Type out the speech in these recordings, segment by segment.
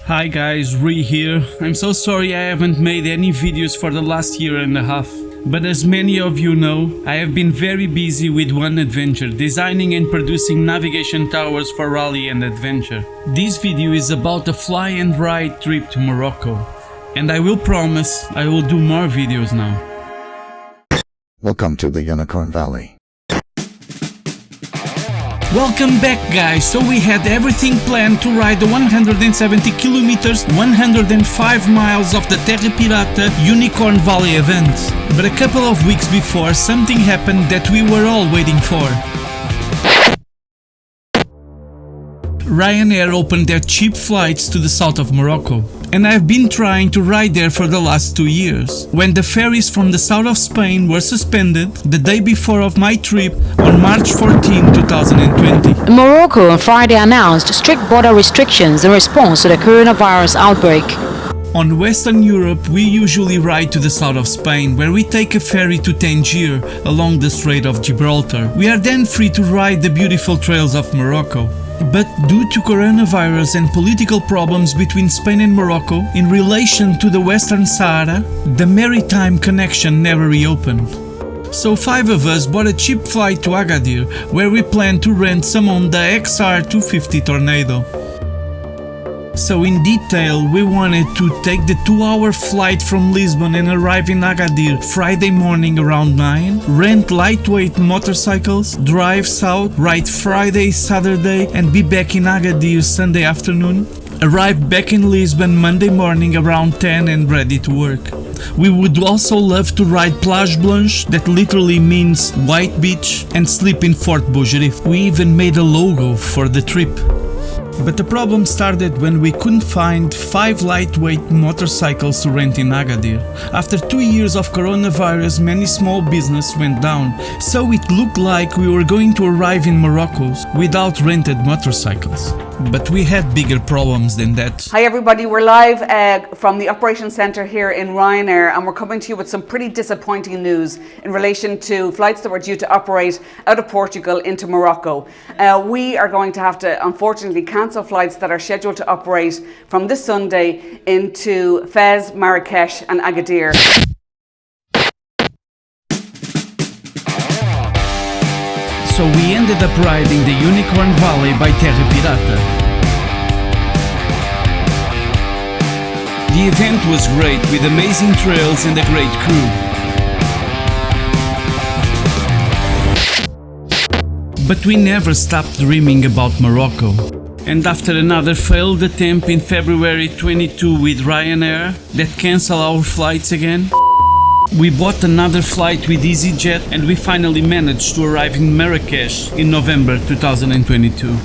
Hi guys, Riya here. I'm so sorry I haven't made any videos for the last year and a half. But as many of you know, I have been very busy with one adventure, designing and producing navigation towers for rally and adventure. This video is about a fly and ride trip to Morocco. And I will promise I will do more videos now. Welcome to the Unicorn Valley. Welcome back guys, so we had everything planned to ride the 170 kilometers, 105 miles of the Terra Pirata Unicorn Valley event. But a couple of weeks before, something happened that we were all waiting for. Ryanair opened their cheap flights to the south of Morocco. And I've been trying to ride there for the last 2 years. When the ferries from the south of Spain were suspended the day before of my trip on March 14, 2020. Morocco on Friday announced strict border restrictions in response to the coronavirus outbreak. On Western Europe, we usually ride to the south of Spain, where we take a ferry to Tangier along the Strait of Gibraltar. We are then free to ride the beautiful trails of Morocco. But due to coronavirus and political problems between Spain and Morocco in relation to the Western Sahara, the maritime connection never reopened. So 5 of us bought a cheap flight to Agadir, where we planned to rent some on the XR250 Tornado. So in detail, we wanted to take the 2-hour flight from Lisbon and arrive in Agadir Friday morning around 9, rent lightweight motorcycles, drive south, ride Friday, Saturday and be back in Agadir Sunday afternoon, arrive back in Lisbon Monday morning around 10 and ready to work. We would also love to ride Plage Blanche, that literally means white beach, and sleep in Fort Bougerif. We even made a logo for the trip. But the problem started when we couldn't find 5 lightweight motorcycles to rent in Agadir. After 2 years of coronavirus, many small businesses went down, so it looked like we were going to arrive in Morocco without rented motorcycles. But we had bigger problems than that. Hi everybody, we're live from the Operations Centre here in Ryanair, and we're coming to you with some pretty disappointing news in relation to flights that were due to operate out of Portugal into Morocco. We are going to have to unfortunately cancel flights that are scheduled to operate from this Sunday into Fez, Marrakech and Agadir. So we ended up riding the Unicorn Valley by Terra Pirata. The event was great, with amazing trails and a great crew. But we never stopped dreaming about Morocco. And after another failed attempt in February 22 with Ryanair that cancelled our flights again, we bought another flight with EasyJet and we finally managed to arrive in Marrakech in November 2022.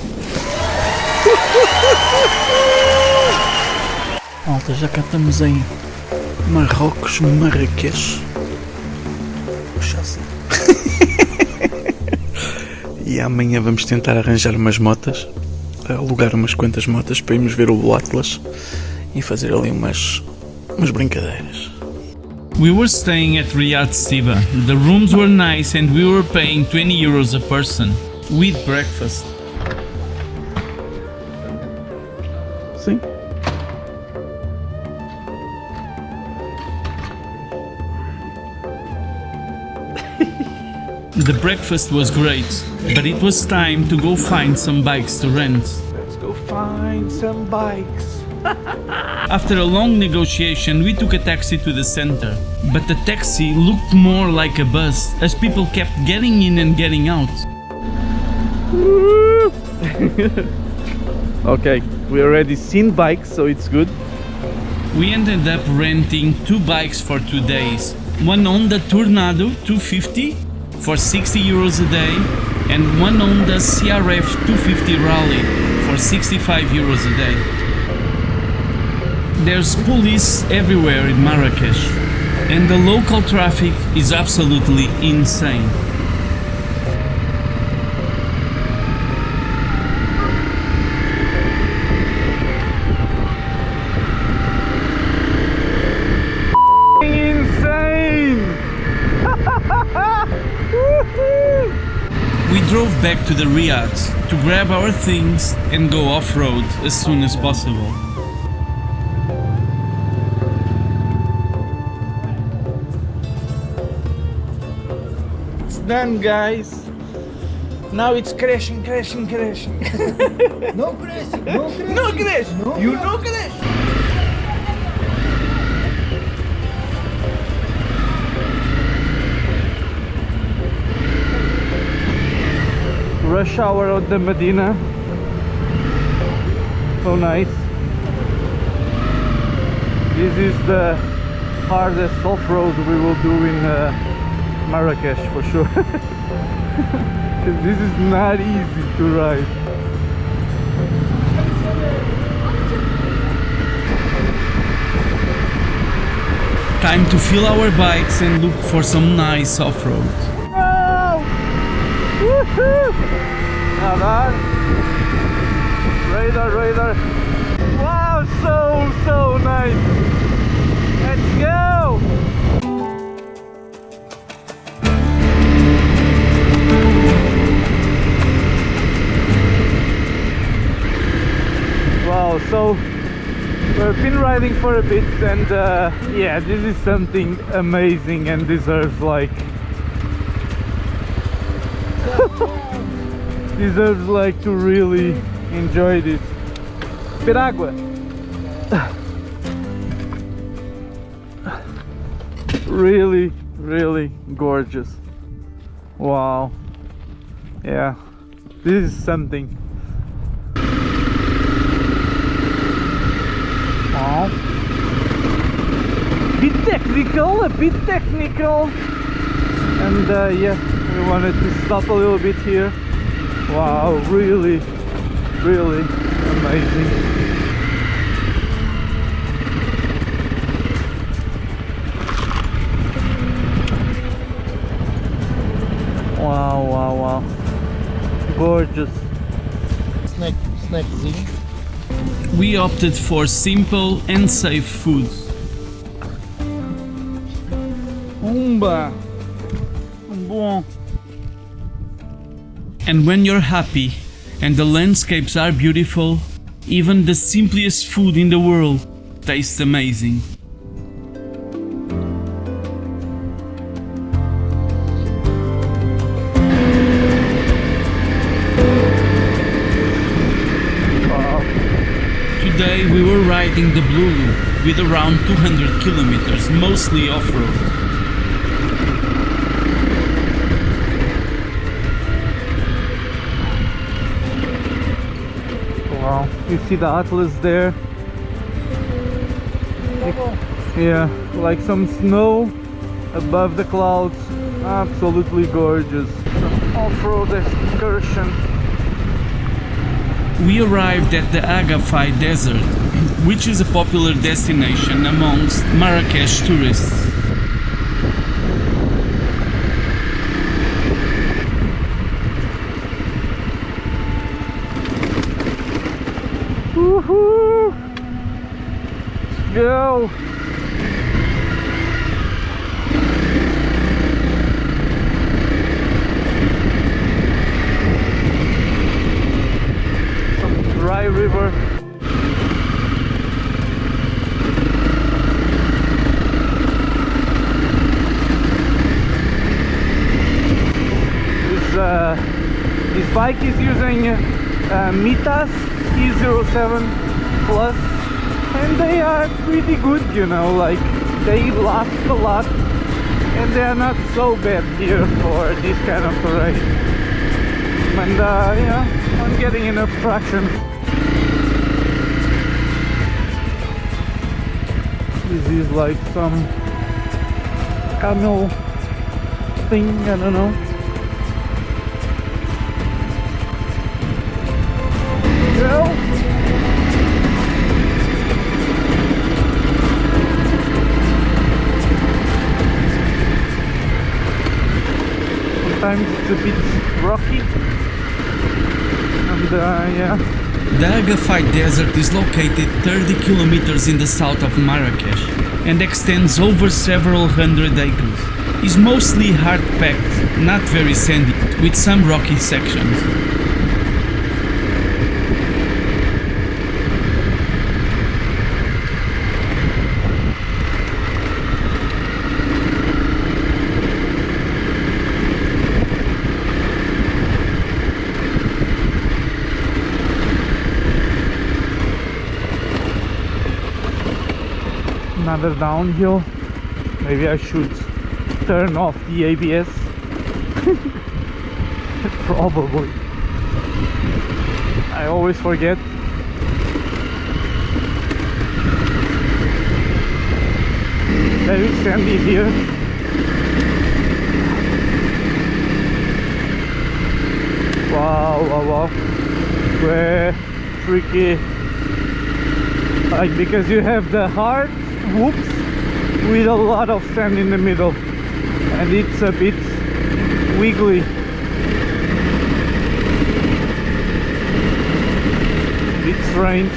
Malta, já cá estamos em Marrocos, Marrakech. Puxa assim. E amanhã vamos tentar arranjar umas motas, alugar umas quantas motas para irmos ver o Atlas e fazer ali umas brincadeiras. We were staying at Riya Syba. The rooms were nice and we were paying 20 euros a person, with breakfast. Sim. The breakfast was great, but it was time to go find some bikes to rent. Let's go find some bikes. After a long negotiation, we took a taxi to the center. But the taxi looked more like a bus, as people kept getting in and getting out. Okay, we already seen bikes, so it's good. We ended up renting 2 bikes for 2 days. One Honda Tornado 250 for 60 euros a day, and one Honda CRF 250 Rally for 65 euros a day. There's police everywhere in Marrakech, and the local traffic is absolutely insane. Insane! We drove back to the Riyadh to grab our things and go off-road as soon as possible. done, guys. Now it's crashing. No crash, no crash. No crash. You no crash. Rush hour of the Medina. So nice. This is the hardest off-road we will do in Marrakech for sure. This is not easy to ride. Time to fill our bikes and look for some nice off-road. Wow! Woohoo! Now that radar. Wow, so nice. Let's go! Wow, so we've been riding for a bit, and yeah, this is something amazing and deserves like to really enjoy this. Piragua. Really gorgeous. Wow. Yeah, this is something. Wow. A bit technical. And yeah, we wanted to stop a little bit here. Wow, really amazing. Wow. Gorgeous. Snackzinho. We opted for simple and safe food. Umba. Bom. And when you're happy and the landscapes are beautiful, even the simplest food in the world tastes amazing. Today we were riding the Blue Loop with around 200 kilometers, mostly off-road. Wow, you see the Atlas there? Yeah, like some snow above the clouds. Absolutely gorgeous. Some off-road excursion. We arrived at the Agafay Desert, which is a popular destination amongst Marrakech tourists. Woohoo! Go! Dry river. This bike is using Mitas E07 Plus, and they are pretty good, you know, like they last a lot and they are not so bad here for this kind of terrain. And yeah, I'm getting enough traction. This is like some camel thing, I don't know. Go! Sometimes it's a bit rocky. And yeah. The Agafay Desert is located 30 kilometers in the south of Marrakech and extends over several hundred acres. It's mostly hard-packed, not very sandy, with some rocky sections. Another downhill. Maybe I should turn off the ABS. Probably. I always forget. Very sandy here. Wow, wow, wow. Very tricky. Like, because you have the hard whoops with a lot of sand in the middle, and it's a bit wiggly. Bit strange.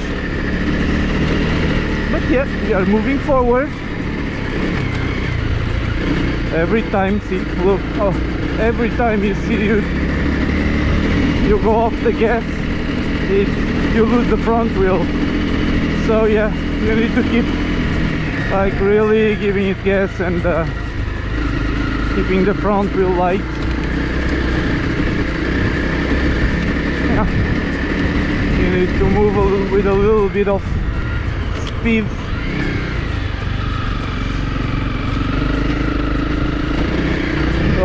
But yes, we are moving forward. Every time, see, look, oh, every time you see you go off the gas, you lose the front wheel. So yeah, you need to keep like really giving it gas and keeping the front wheel light. Yeah. You need to move with a little bit of speed.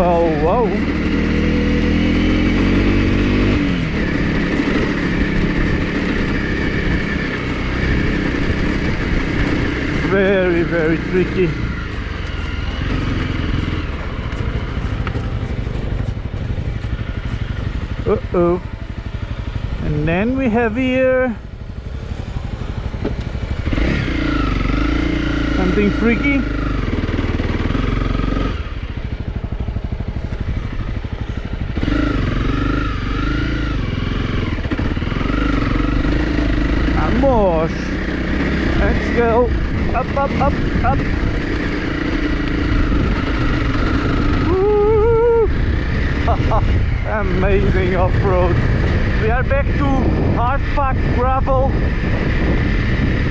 Oh, wow. Very, very tricky. Uh-oh. And then we have here something freaky. Vamos. Let's go. Up, up, up, up. Woo! Amazing off-road. We are back to hard-packed gravel.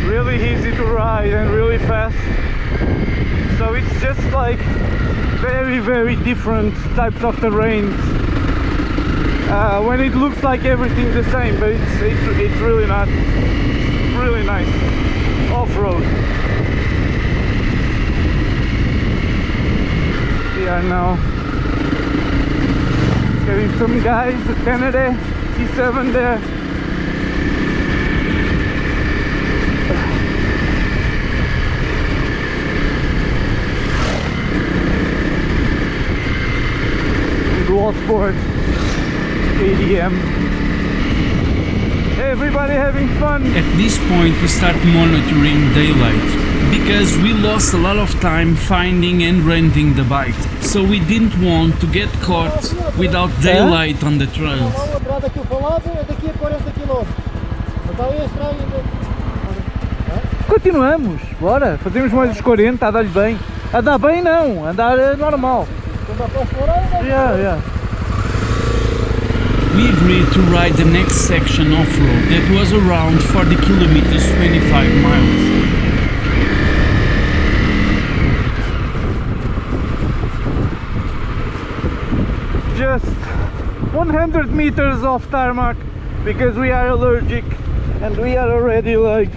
Really easy to ride and really fast. So it's just like very, very different types of terrains. When it looks like everything's the same, but it's really not. Really nice off-road. We are now getting some guys, the Canada T7 there. And wall sport ADM. Everybody having fun. At this point we start monitoring daylight, because we lost a lot of time finding and renting the bike, so we didn't want to get caught without daylight on the trails. Daqui para o lado é daqui a 40 km. Mas ali é estranho ainda. Continuamos, bora, fazemos mais os 40, a dar-lhe bem. A dar bem não, a dar normal. Quando dá para explorar, Yeah. We agreed to ride the next section off-road that was around 40 kilometers, 25 miles. Just 100 meters off tarmac, because we are allergic and we are already like,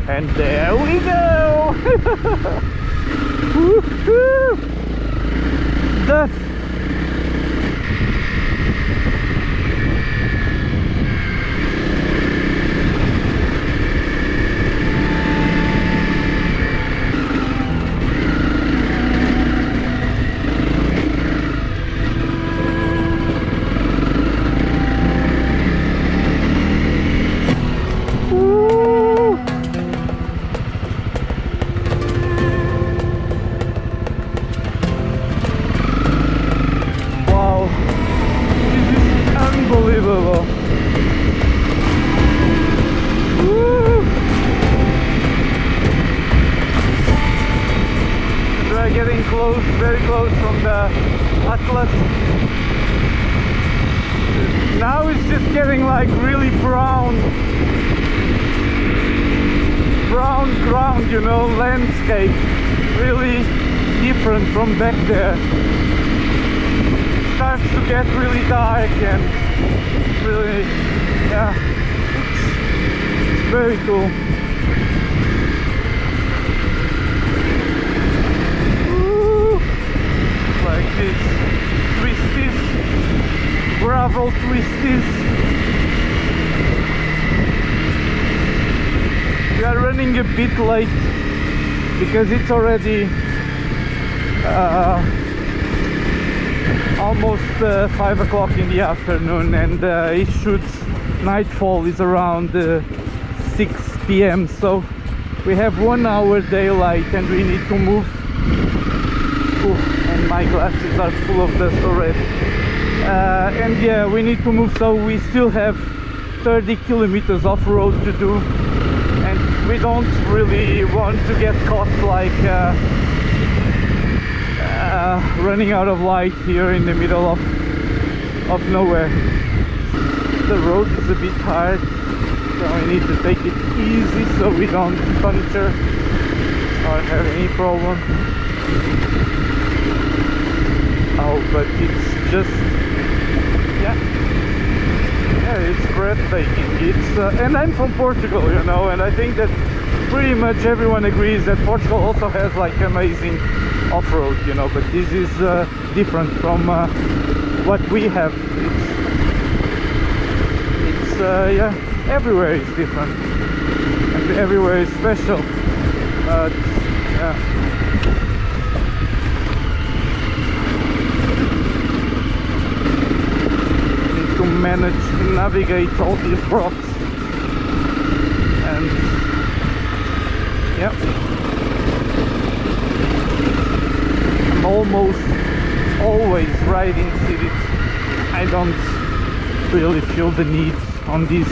and there we go. Woohoo! Dust. Very close from the Atlas. Now it's just getting like really brown ground, you know, landscape. Really different from back there. It starts to get really dark and really, yeah, it's very cool. several twisties. We are running a bit late because it's already almost 5 o'clock in the afternoon, and it shoots nightfall is around 6 p.m. so we have 1 hour daylight and we need to move. Ooh, and my glasses are full of dust already. And yeah, we need to move, so we still have 30 kilometers off-road to do, and we don't really want to get caught like running out of light here in the middle of nowhere. The road is a bit hard, so we need to take it easy so we don't puncture or have any problem. Oh, but it's just, yeah, it's breathtaking. It's and I'm from Portugal, you know, and I think that pretty much everyone agrees that Portugal also has like amazing off-road, you know, but this is different from what we have. It's yeah, everywhere is different and everywhere is special, but yeah. To manage to navigate all these rocks, and yeah, I'm almost always riding cities. I don't really feel the need on these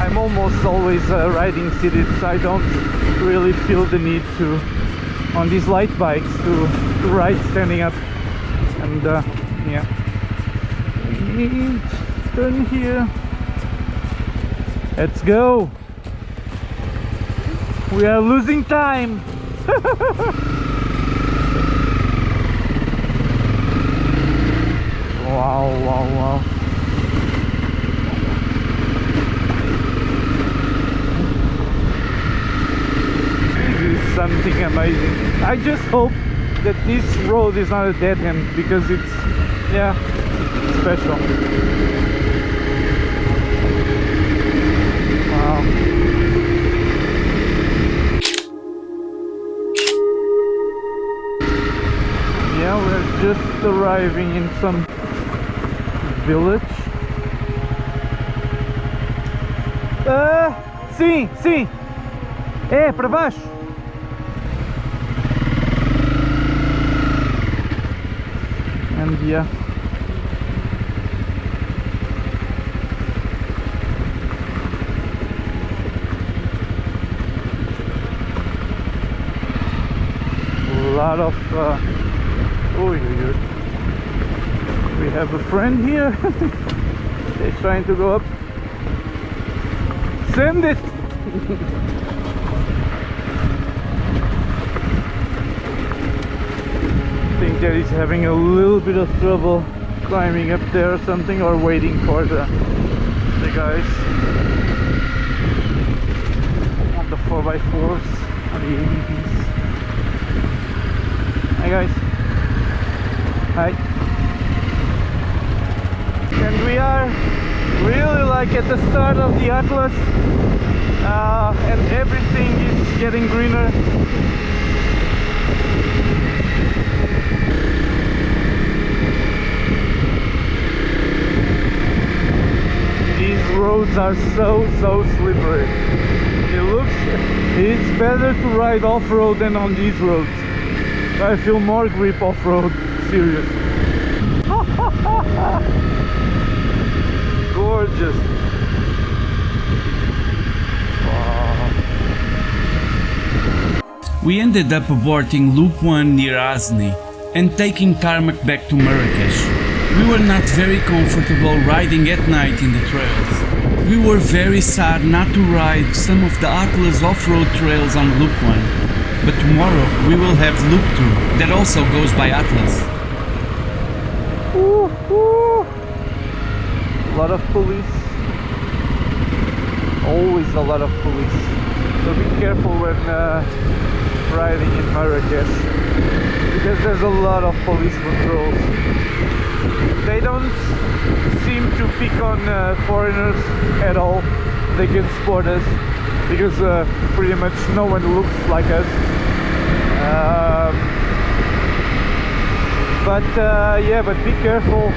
I'm almost always riding cities. I don't really feel the need to, on these light bikes, to ride standing up. And yeah, turn here. Let's go. We are losing time. Wow, wow, wow. Something amazing. I just hope that this road is not a dead end, because it's, yeah, special. Wow. Yeah, we're just arriving in some village. Sim, sim. É, para baixo. And yeah, a lot of we have a friend here. They're trying to go up. Send it. I think that he's having a little bit of trouble climbing up there or something, or waiting for the guys on the 4x4s, on the ATVs. Hi guys. Hi. And we are really like at the start of the Atlas, and everything is getting greener. These roads are so slippery. It's better to ride off-road than on these roads. I feel more grip off-road, serious. Gorgeous. Wow. We ended up aborting Loop 1 near Azni and taking tarmac back to Marrakech. We were not very comfortable riding at night in the trails. We were very sad not to ride some of the Atlas off-road trails on Loop 1, but tomorrow we will have Loop 2 that also goes by Atlas. A lot of police. Always a lot of police. So be careful when riding in Marrakech, because there's a lot of police controls. They don't seem to pick on foreigners at all. They can spot us because pretty much no one looks like us. But be careful.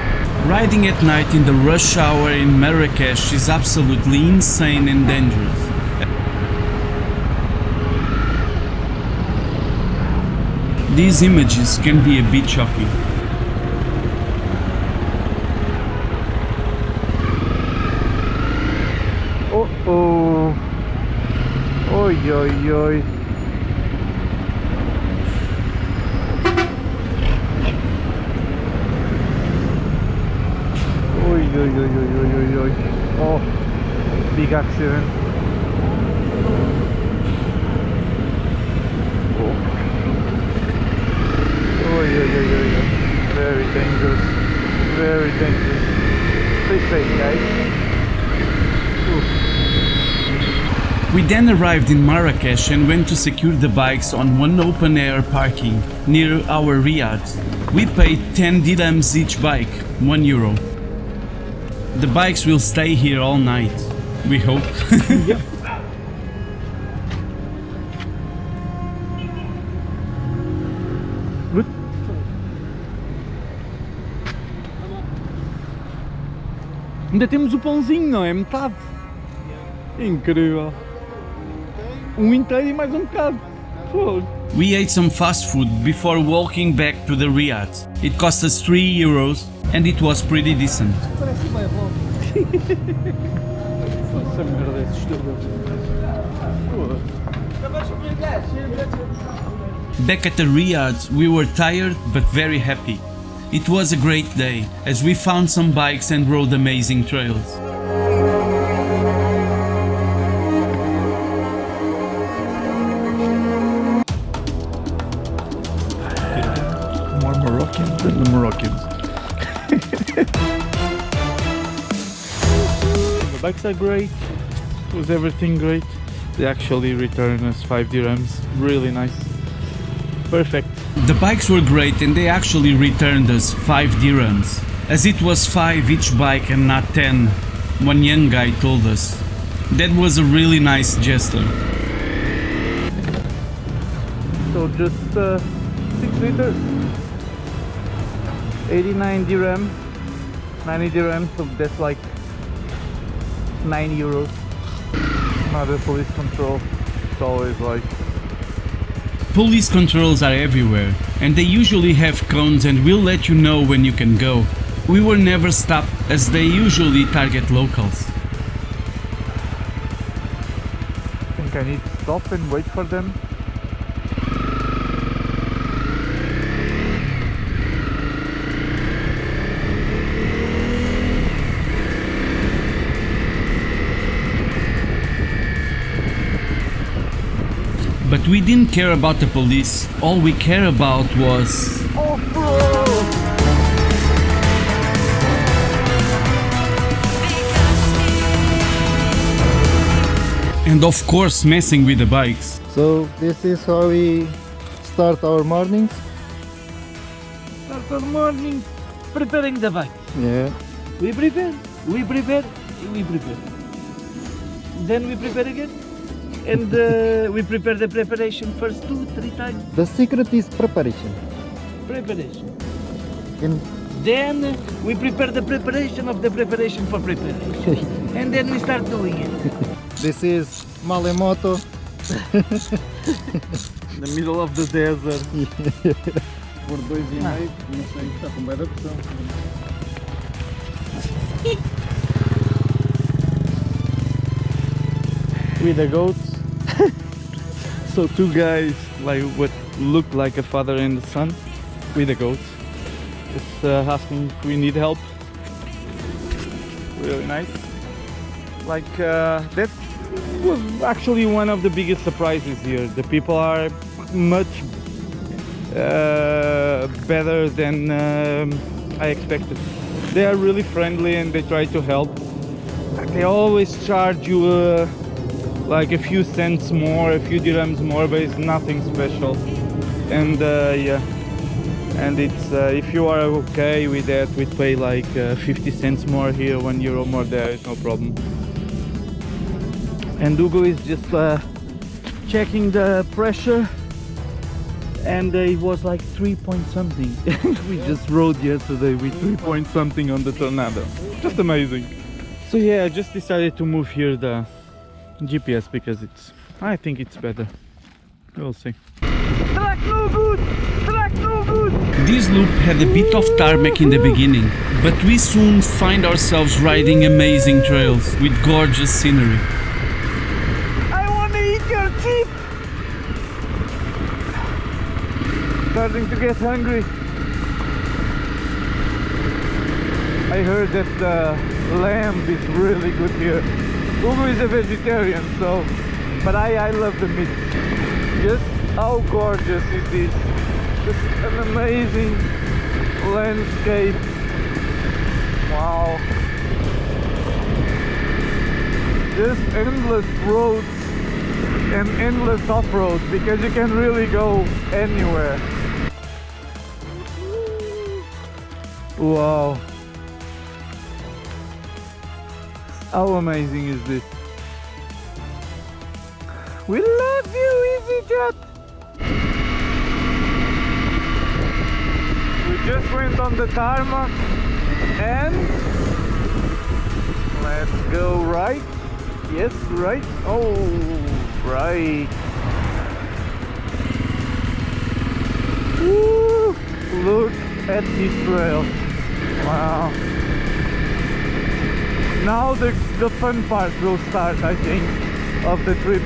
Riding at night in the rush hour in Marrakech is absolutely insane and dangerous. These images can be a bit shocking. Oh. Oi, oi, oi. Oi, oi, oi, oi, oi, oi, oi. Oh, big accident. Oh. Oi, oi, oi, oi, oi. Very dangerous. Very dangerous. Stay safe, guys. Ooh. We then arrived in Marrakech and went to secure the bikes on one open-air parking near our riad. We paid 10 dirhams each bike, €1. The bikes will stay here all night, we hope. Yep. Good. Ainda temos o pãozinho, não é? Metade. Incrível. Inteiro e mais bocado. Fogo. We ate some fast food before walking back to the riad. It cost us €3 and it was pretty decent. Parece bem bom. Nossa merda, é assustador. Back at the riad, we were tired but very happy. It was a great day as we found some bikes and rode amazing trails. More Moroccans than the Moroccans. The bikes are great. Was everything great? They actually returned us 5 dirhams. Really nice. Perfect. The bikes were great and they actually returned us 5 dirhams, as it was 5 each bike and not 10, one young guy told us. That was a really nice gesture. So just 6 liters. 89 dirham. 90 dirhams, so that's like €9. Another police control. It's always like... Police controls are everywhere, and they usually have cones and will let you know when you can go. We were never stopped as they usually target locals. I think I need to stop and wait for them. But we didn't care about the police, all we care about was... Offroad! And of course messing with the bikes. So this is how we start our mornings. Start of morning, preparing the bike. Yeah. We prepare, we prepare, we prepare. Then we prepare again. And we prepare the preparation first 2-3 times. The secret is preparation. Preparation. And Then we prepare the preparation of the preparation for preparation. And then we start doing it. this is Malemoto. In the middle of the desert. Por 2,5, não sei, está com bem da pressão. With the goats. So 2 guys, like what looked like a father and a son, with the goats. Just asking if we need help. Really nice. Like that was actually one of the biggest surprises here. The people are much better than I expected. They are really friendly and they try to help. They always charge you like a few cents more, a few dirhams more, but it's nothing special. And yeah, and it's if you are okay with that, we pay like 50 cents more here, €1 more there, it's no problem. And Hugo is just checking the pressure, and it was like 3 point something. We just rode yesterday with 3 point something on the Tornado. Just amazing. So yeah, I just decided to move here the GPS because I think it's better. We'll see. Track no good! Track no good! This loop had a bit of tarmac in the beginning, but we soon find ourselves riding amazing trails with gorgeous scenery. I wanna eat your chip! Starting to get hungry. I heard that the lamb is really good here. Hugo is a vegetarian, so, but I love the meat. Just how gorgeous is this? Just an amazing landscape. Wow. Just endless roads and endless off-road because you can really go anywhere. Wow. How amazing is this? We love you, EasyJet! We just went on the tarmac and let's go right. Yes, right. Oh, right. Woo! Look at this trail. Wow. Now the fun part will start, I think, of the trip.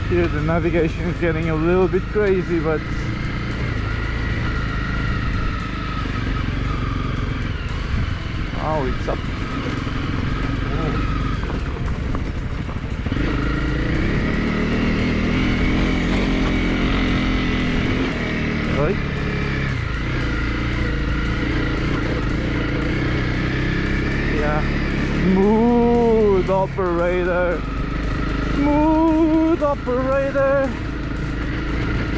Here the navigation is getting a little bit crazy, but oh, it's up. Right. Yeah. Smooth operator. Smooth operator.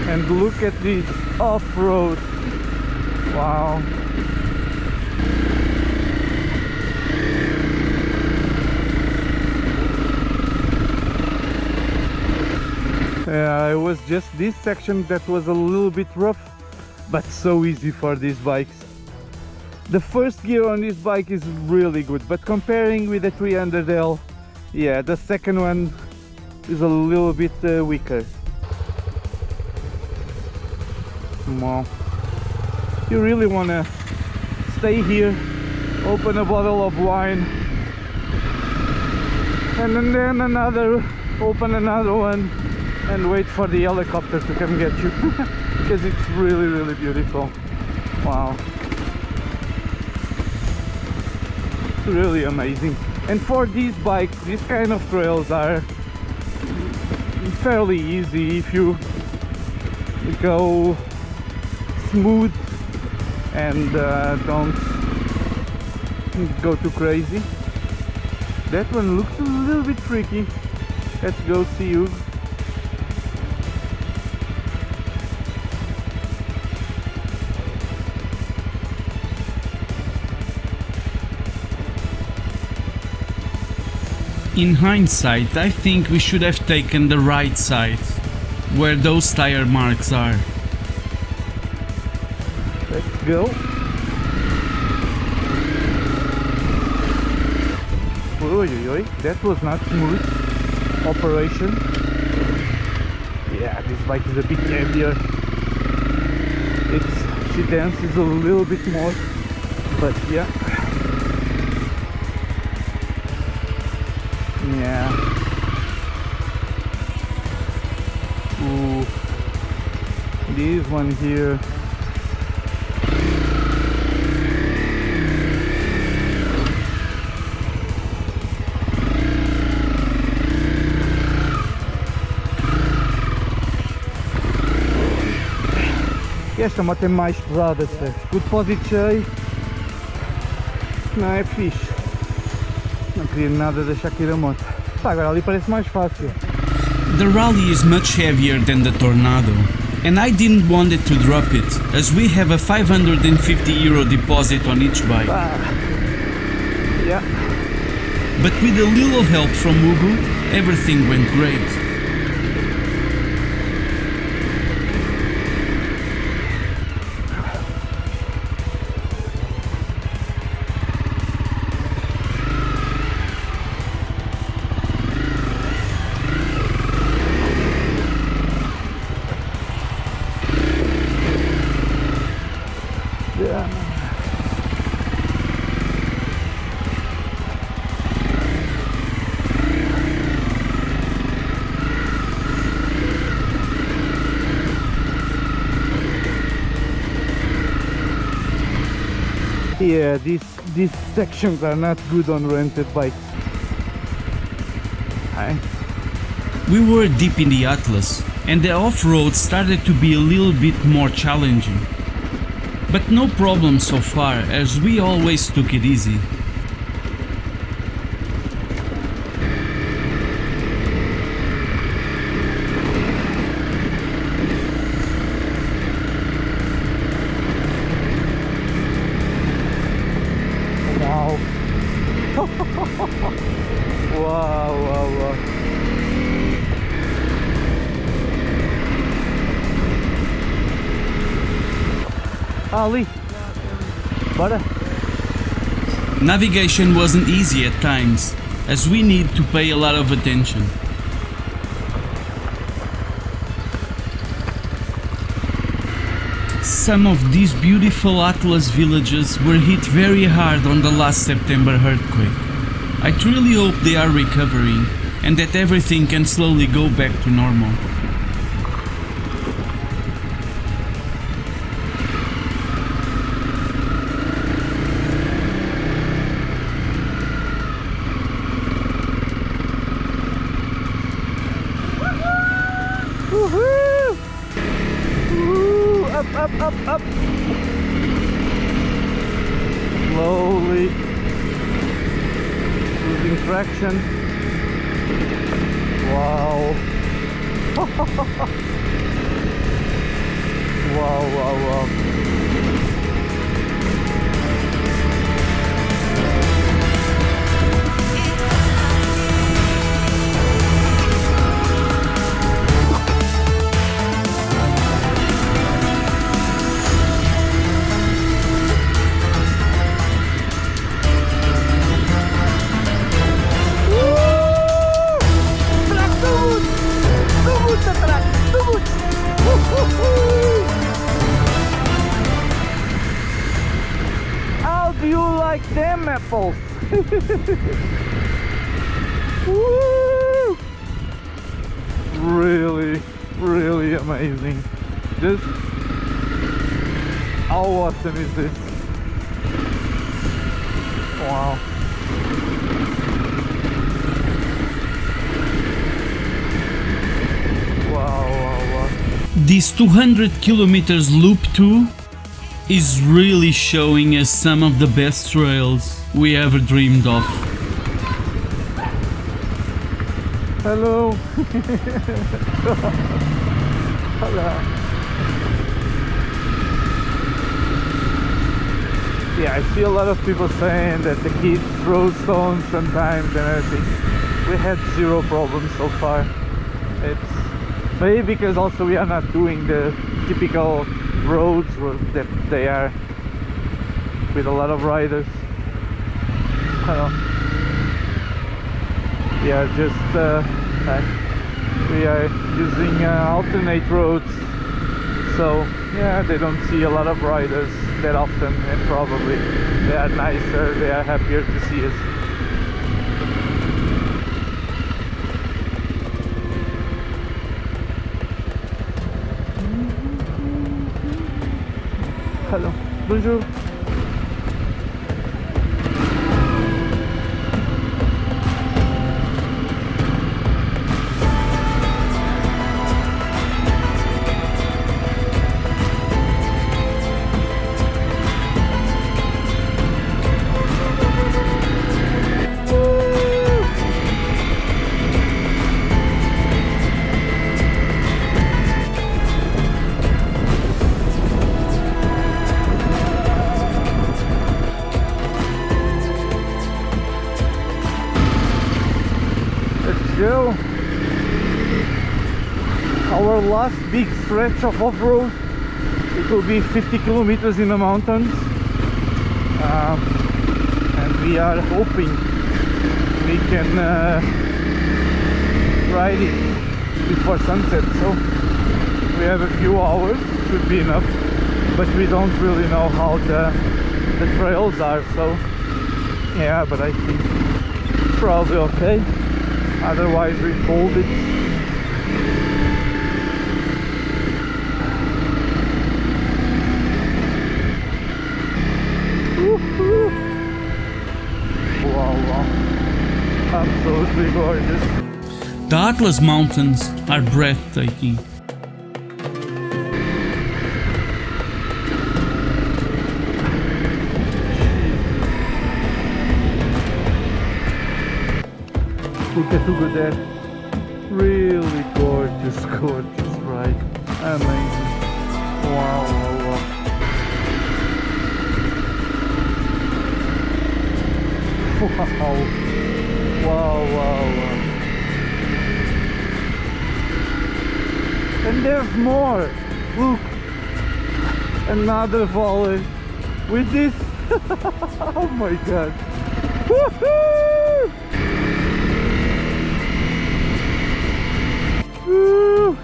And look at this off-road. Wow. Yeah, it was just this section that was a little bit rough, but so easy for these bikes. The first gear on this bike is really good, but comparing with the 300L, yeah, the second one is a little bit weaker. Well, you really want to stay here, open a bottle of wine, and then open another one, and wait for the helicopter to come get you. Because it's really, really beautiful. Wow. It's really amazing. And for these bikes, these kind of trails are fairly easy if you go smooth and don't go too crazy. That one looks a little bit tricky. Let's go see you. In hindsight, I think we should have taken the right side, where those tire marks are. Let's go. Oi, that was not smooth operation. Yeah, this bike is a bit heavier. She dances a little bit more, but yeah. Yeah. Ooh. This one here. esta moto é mais pesada, percebes? O depósito cheio não é fixe. Não queria nada deixar cair a moto. Pá, agora ali parece mais fácil. The Rally is much heavier than the Tornado, and I didn't want it to drop it, as we have a €550 deposit on each bike. Yeah. But with a little help from Ubu, everything went great. Yeah, these sections are not good on rented bikes. Hi. We were deep in the Atlas, and the off-road started to be a little bit more challenging. But no problem so far, as we always took it easy. Wow. Wow. Ali, bora. Navigation wasn't easy at times, as we need to pay a lot of attention. Some of these beautiful Atlas villages were hit very hard on the last September earthquake. I truly hope they are recovering and that everything can slowly go back to normal. Woohoo! Woo! Up. Slowly losing traction. Wow. Wow. How do you like them apples? Woo! Really amazing. Just how awesome is this? Wow. Wow. This 200 kilometers loop 2 is really showing us some of the best trails we ever dreamed of. Hello. Hello. Yeah, I see a lot of people saying that the kids throw stones sometimes and everything. We had zero problems so far. It's maybe because also we are not doing the typical roads that they are with a lot of riders. We are just we are using alternate roads, so yeah, they don't see a lot of riders that often, and probably they are nicer, they are happier to see us. Hello, bonjour. go. Our last big stretch of off-road. It will be 50 kilometers in the mountains. And we are hoping we can ride it before sunset. So we have a few hours, should be enough. But we don't really know how the trails are, so yeah, but I think probably okay. Otherwise we fold it. Woohoo! Wow, wow. Absolutely gorgeous. The Atlas Mountains are breathtaking. Look at that. Really gorgeous, gorgeous ride. Amazing. Wow, wow, wow. Wow. Wow, wow, wow. And there's more. Look. Another valley with this. Oh my god. Woohoo! Woo!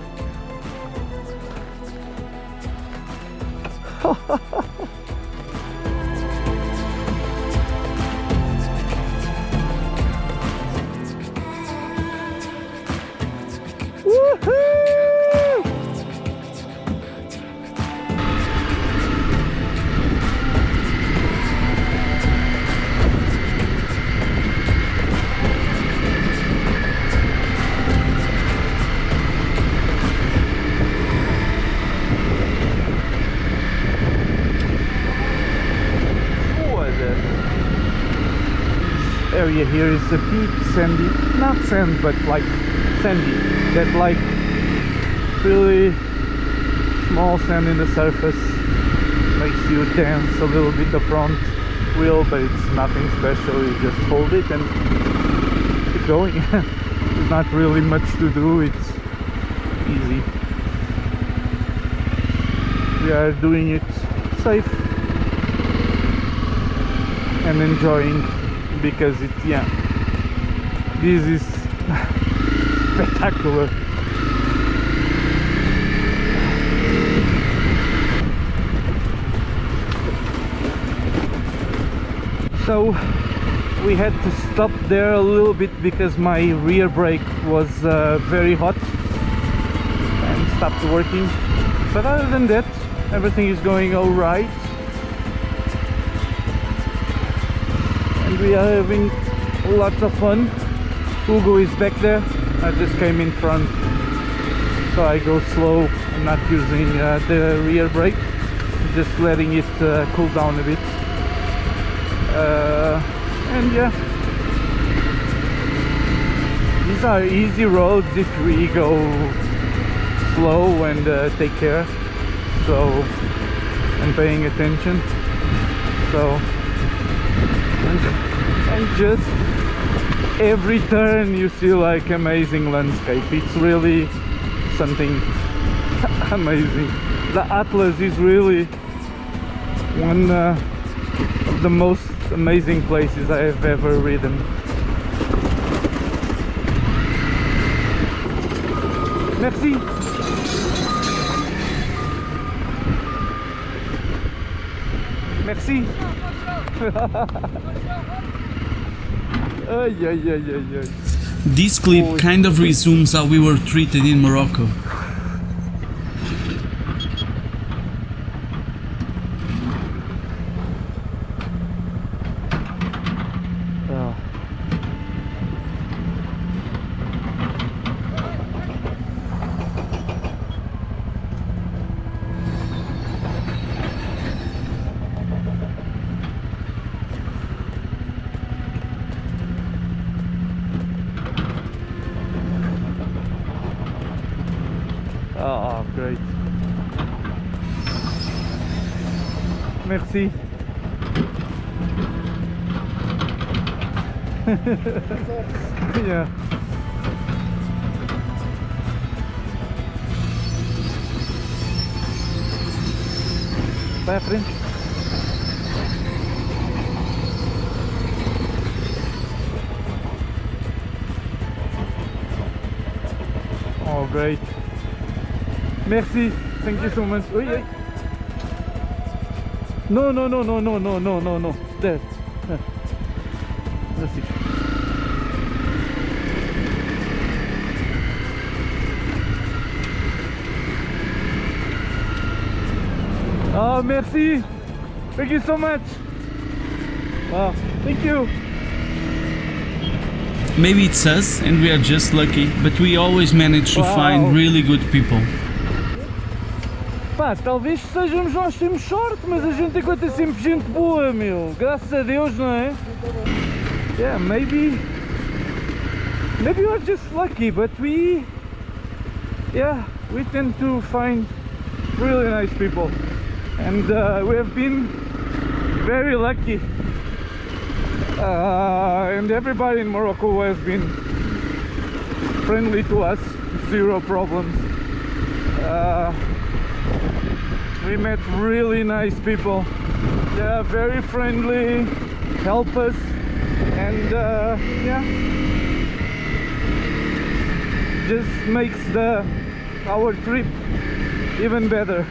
Area here is a bit sandy, not sand but like sandy, that like really small sand in the surface makes you dance a little bit the front wheel, but it's nothing special. You just hold it and keep going. There's not really much to do, it's easy. We are doing it safe and enjoying, because it's, yeah, this is spectacular. So we had to stop there a little bit because my rear brake was very hot and stopped working, but other than that everything is going all right. We are having lots of fun. Hugo is back there. I just came in front, so I go slow. I'm not using the rear brake, just letting it cool down a bit. And yeah, these are easy roads if we go slow and take care, so, and paying attention. So and just every turn you see like amazing landscape. It's really something amazing. The Atlas is really one of the most amazing places I have ever ridden. Merci. Merci. This clip kind of resumes how we were treated in Morocco. Oh, great. Merci. Yeah. Vai à frente. Oh, great. Merci. Thank you so much. Oi, oi. No, no, no, no, no, no, no, no, no. There. Let's see. Oh, merci. Thank you so much. Wow. Thank you. Maybe it's us and we are just lucky, but we always manage to find really good people. Pá, talvez sejamos nós que temos sorte, mas a gente encontra sempre gente boa, meu. Graças a Deus, não é? Yeah, maybe we're just lucky, but we tend to find really nice people, and we have been very lucky. And everybody in Morocco has been friendly to us, zero problems. We met really nice people. They are very friendly, help us, and just makes our trip even better.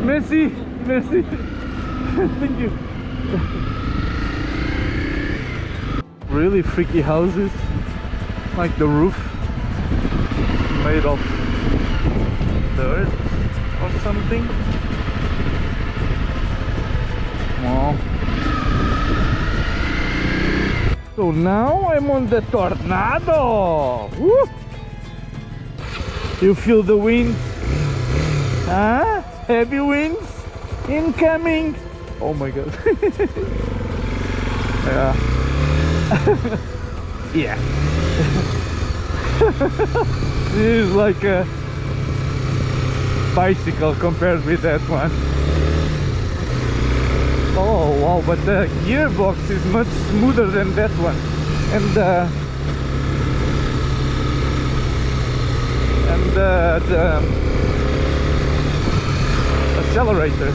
Merci, merci. Thank you. Really freaky houses, like the roof made of dirt or something. Wow. So now I'm on the tornado. Woo! You feel the wind? Huh? Heavy winds incoming. Oh my god. Yeah. Yeah. This is like a bicycle compared with that one. Oh wow, but the gearbox is much smoother than that one. And the accelerator,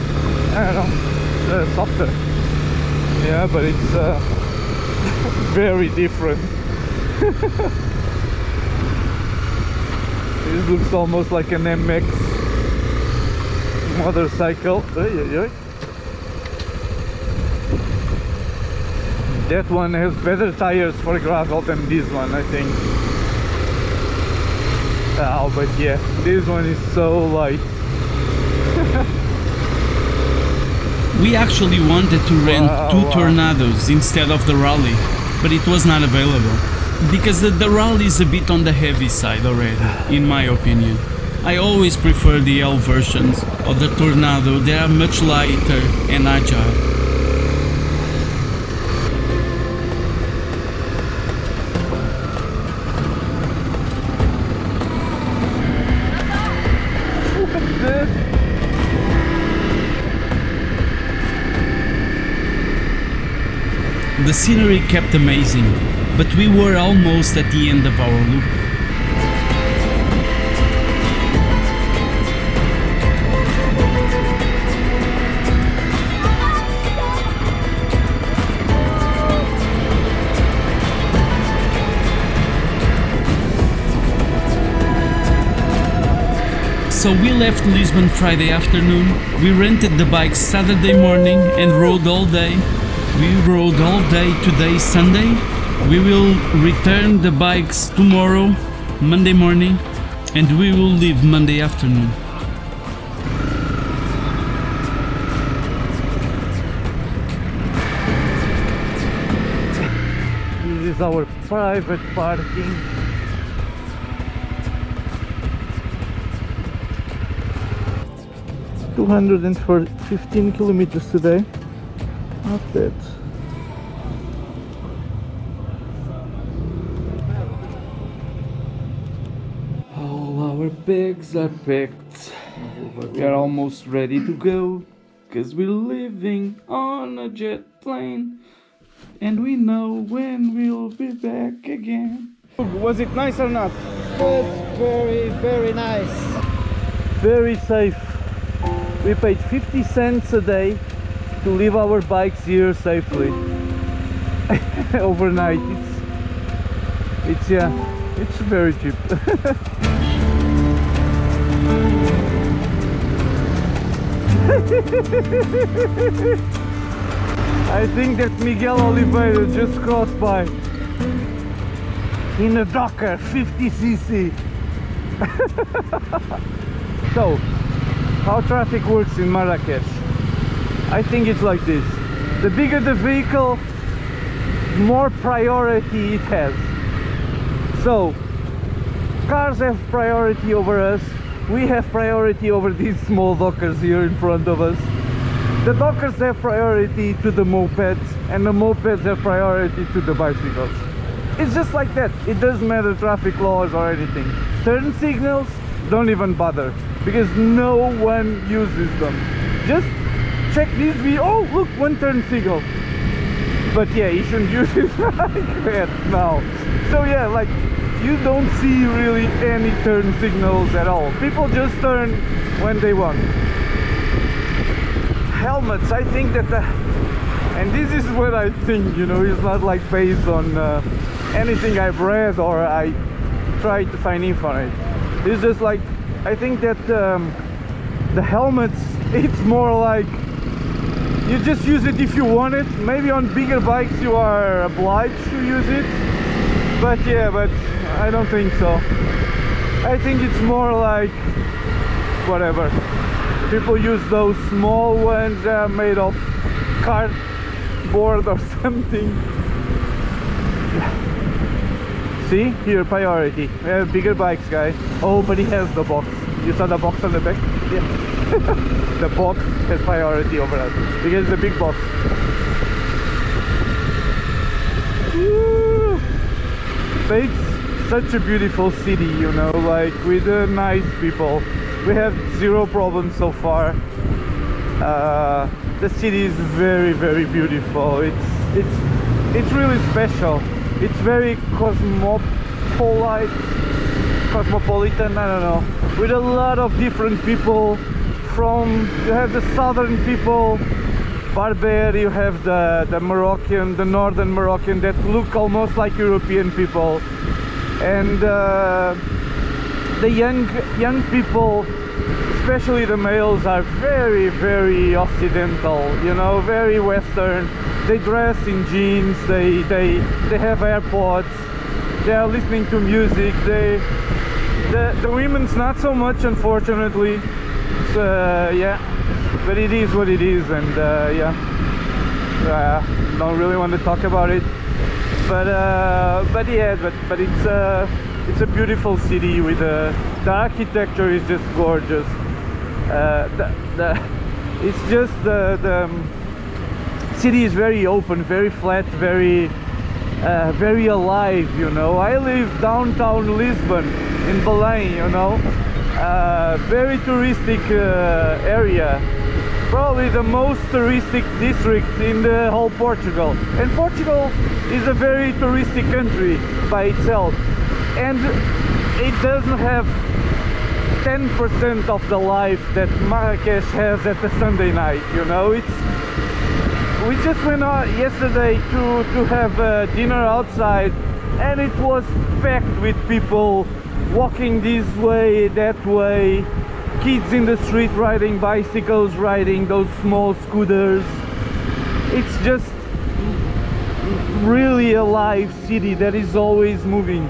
I don't know, softer. Yeah, but it's very different. This looks almost like an MX motorcycle. That one has better tires for gravel than this one, I think. Oh, but yeah, this one is so light. We actually wanted to rent two Tornados instead of the Rally, but it was not available. Because the Rally is a bit on the heavy side already, in my opinion. I always prefer the L versions of the Tornado. They are much lighter and agile. The scenery kept amazing, but we were almost at the end of our loop. So we left Lisbon Friday afternoon, we rented the bikes Saturday morning and rode all day. We rode all day today, Sunday. We will return the bikes tomorrow, Monday morning, and we will leave Monday afternoon. This is our private parking. $215 kilometers today. Not bad. All our bags are packed. We are almost ready to go because we're living on a jet plane. and we know when we'll be back again. Was it nice or not? Good, very, very nice. Very safe. We paid 50 cents a day to leave our bikes here safely. Overnight. It's yeah, it's very cheap. I think that Miguel Oliveira just crossed by in a Docker 50cc. So, how traffic works in Marrakech? I think it's like this. The bigger the vehicle, more priority it has. So, cars have priority over us. We have priority over these small dockers here in front of us. The dockers have priority to the mopeds, and the mopeds have priority to the bicycles. It's just like that. It doesn't matter traffic laws or anything. Turn signals, don't even bother, because no one uses them. Just check these oh look, one turn signal. But yeah, you shouldn't use it like that now. So yeah, like, you don't see really any turn signals at all. People just turn when they want. Helmets, I think that and this is what I think, you know, it's not like based on anything I've read or I tried to find info on it. It's just like, I think that the helmets, it's more like you just use it if you want it. Maybe on bigger bikes you are obliged to use it, but yeah, but I don't think so. I think it's more like whatever. People use those small ones made of cardboard or something. See, here, priority. We have bigger bikes, guys. Oh, but he has the box. You saw the box on the back? Yeah. The box has priority over us because it's a big box. Woo! It's such a beautiful city, you know, like with nice people. We have zero problems so far. The city is very, very beautiful. It's really special. It's very cosmopolitan, I don't know, with a lot of different people. You have the southern people, Berber, you have the Moroccan, the northern Moroccan that look almost like European people, and the young people, especially the males, are very, very occidental, you know, very Western. They dress in jeans, they have AirPods, they are listening to music. The women's not so much, unfortunately. Yeah, but it is what it is, and yeah, don't really want to talk about it. But yeah, but it's a beautiful city with the architecture is just gorgeous. It's just the city is very open, very flat, very alive, you know. I live downtown Lisbon in Belém, you know, very touristic area, probably the most touristic district in the whole Portugal. And Portugal is a very touristic country by itself, and it doesn't have 10% of the life that Marrakech has at the Sunday night, you know. We just went out yesterday to have dinner outside, and it was packed with people walking this way, that way, kids in the street riding bicycles, riding those small scooters. It's just really a live city that is always moving.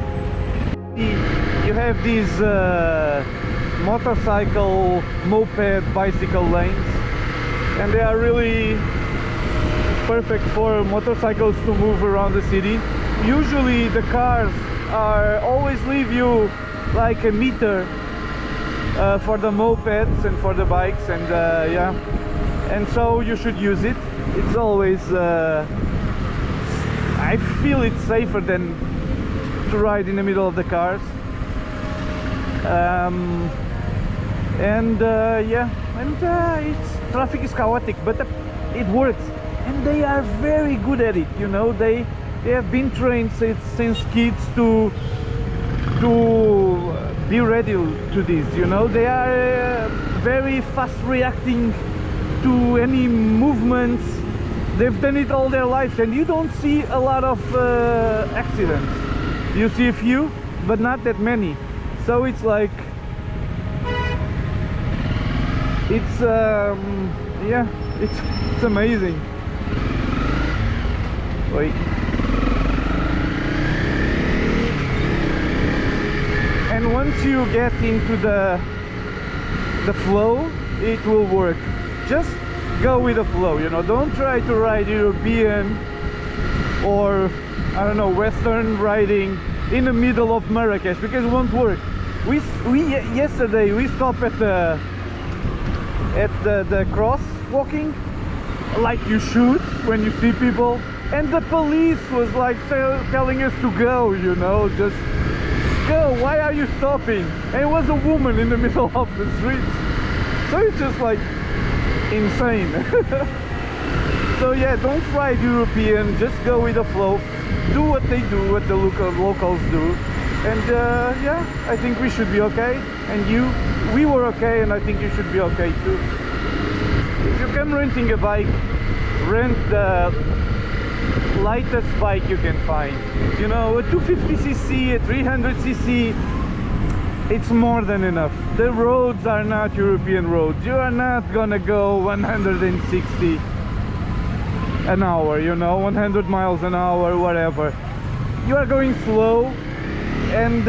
You have these motorcycle, moped, bicycle lanes, and they are really perfect for motorcycles to move around the city. Usually the cars always leave you like a meter for the mopeds and for the bikes, and yeah, and so you should use it. It's always I feel it's safer than to ride in the middle of the cars. And yeah, and traffic is chaotic, but it works. and they are very good at it, you know. They have been trained since kids to be ready to this, you know. They are very fast reacting to any movements. They've done it all their lives, and you don't see a lot of accidents. You see a few, but not that many. So it's like, it's yeah, it's amazing. Wait. And once you get into the flow, it will work. Just go with the flow, you know. Don't try to ride European or, I don't know, Western riding in the middle of Marrakech, because it won't work. Yesterday we stopped at the cross walking, like you should when you see people, and the police was like telling us to go, you know, just go, why are you stopping? And it was a woman in the middle of the street, so it's just like insane. So yeah, don't ride European, just go with the flow, do what they do, what the locals do, and yeah, I think we should be okay, and we were okay, and I think you should be okay too. If you come renting a bike, rent the lightest bike you can find, you know, a 250cc, a 300cc, it's more than enough. The roads are not European roads. You are not gonna go 160 an hour, you know, 100 miles an hour, whatever. You are going slow, and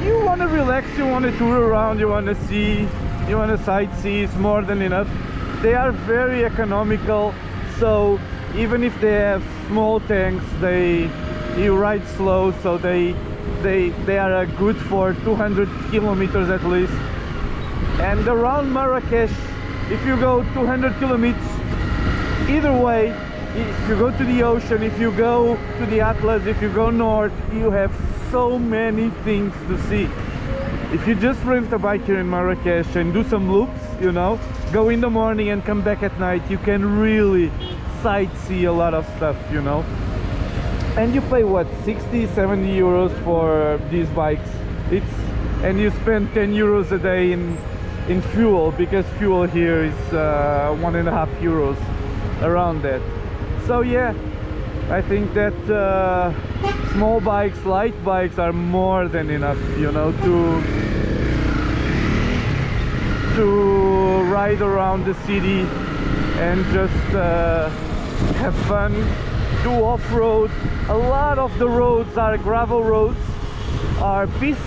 you want to relax, you want to tour around, you want to see, you want to sightsee. It's more than enough. They are very economical, so even if they have small tanks, you ride slow, so they are good for 200 kilometers at least. And around Marrakech, if you go 200 kilometers either way, if you go to the ocean, if you go to the Atlas, if you go north, you have so many things to see. If you just rent a bike here in Marrakech and do some loops, you know, go in the morning and come back at night, you can really sightsee a lot of stuff, you know. And you pay what, 60-70 euros for these bikes, and you spend 10 euros a day in fuel, because fuel here is 1.5 euros, around that. So yeah, I think that small bikes, light bikes are more than enough, you know, to ride around the city and just have fun, do off-road. A lot of the roads are gravel roads, are pistes,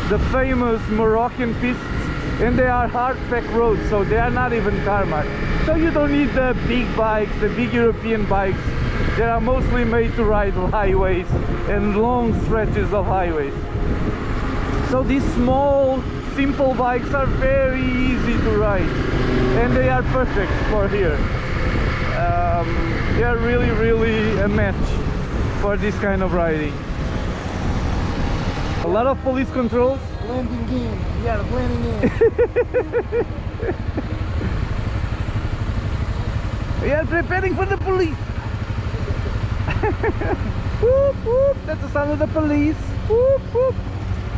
the famous Moroccan pistes, and they are hard pack roads, so they are not even tarmac. So you don't need the big bikes, the big European bikes. They are mostly made to ride highways and long stretches of highways. So these small, simple bikes are very easy to ride, and they are perfect for here. They are really, really a match for this kind of riding. A lot of police controls. Blending in, yeah, blending in. We are preparing for the police. Whoop, whoop. That's the sound of the police. Whoop, whoop.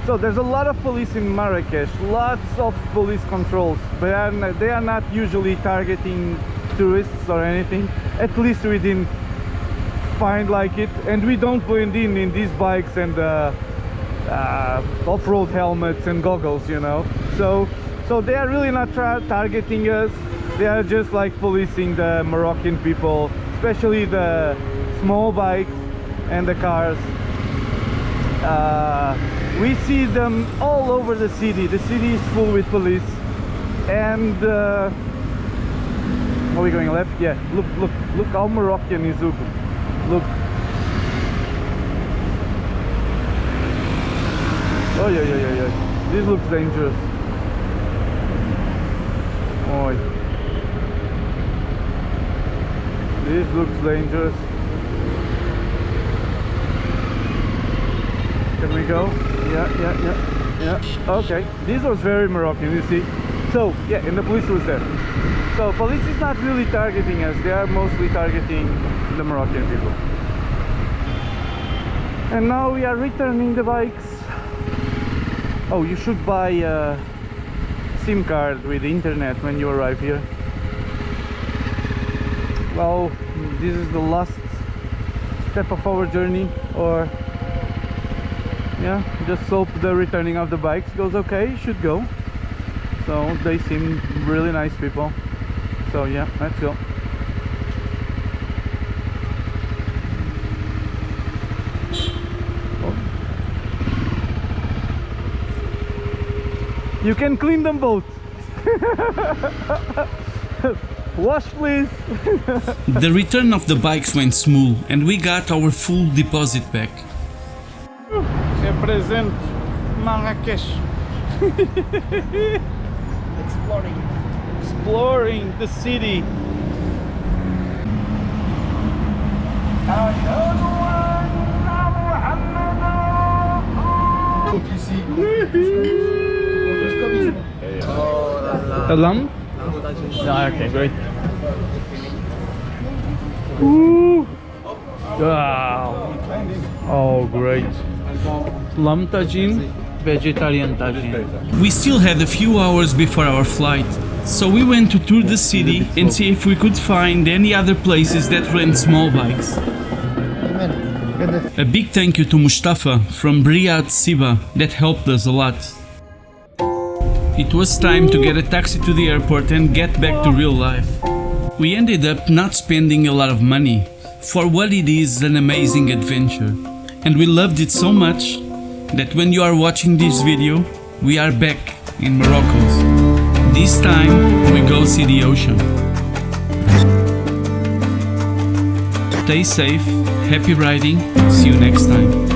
So there's a lot of police in Marrakech, lots of police controls, but they are not usually targeting tourists or anything. At least we didn't find like it, and we don't blend in these bikes and off-road helmets and goggles, you know. So they are really not targeting us. They are just like policing the Moroccan people, especially the small bikes and the cars. We see them all over the city. The city is full with police. And are we going left? Yeah, look how Moroccan is Ugo. Look. Oh yeah. This looks dangerous. Oh, this looks dangerous. Can we go? Yeah. Okay. This was very Moroccan, you see. So yeah, and the police was there. So police is not really targeting us, they are mostly targeting the Moroccan people. And now we are returning the bikes. Oh, you should buy a SIM card with internet when you arrive here. Well, this is the last step of our journey, or yeah, just hope the returning of the bikes goes okay. Should go. So they seem really nice people. So yeah, let's go. Oh. You can clean them both. Wash please. The return of the bikes went smooth and we got our full deposit back. Represent Marrakech. Exploring the city. A lamb? Ah, okay, great. Ooh. Wow. Oh, great. Lamb tagine, vegetarian tagine. We still had a few hours before our flight, so we went to tour the city and see if we could find any other places that rent small bikes. A big thank you to Mustafa from Riya Syba that helped us a lot. It was time to get a taxi to the airport and get back to real life. We ended up not spending a lot of money for what it is, an amazing adventure. And we loved it so much that when you are watching this video, we are back in Morocco. This time we go see the ocean. Stay safe, happy riding, see you next time.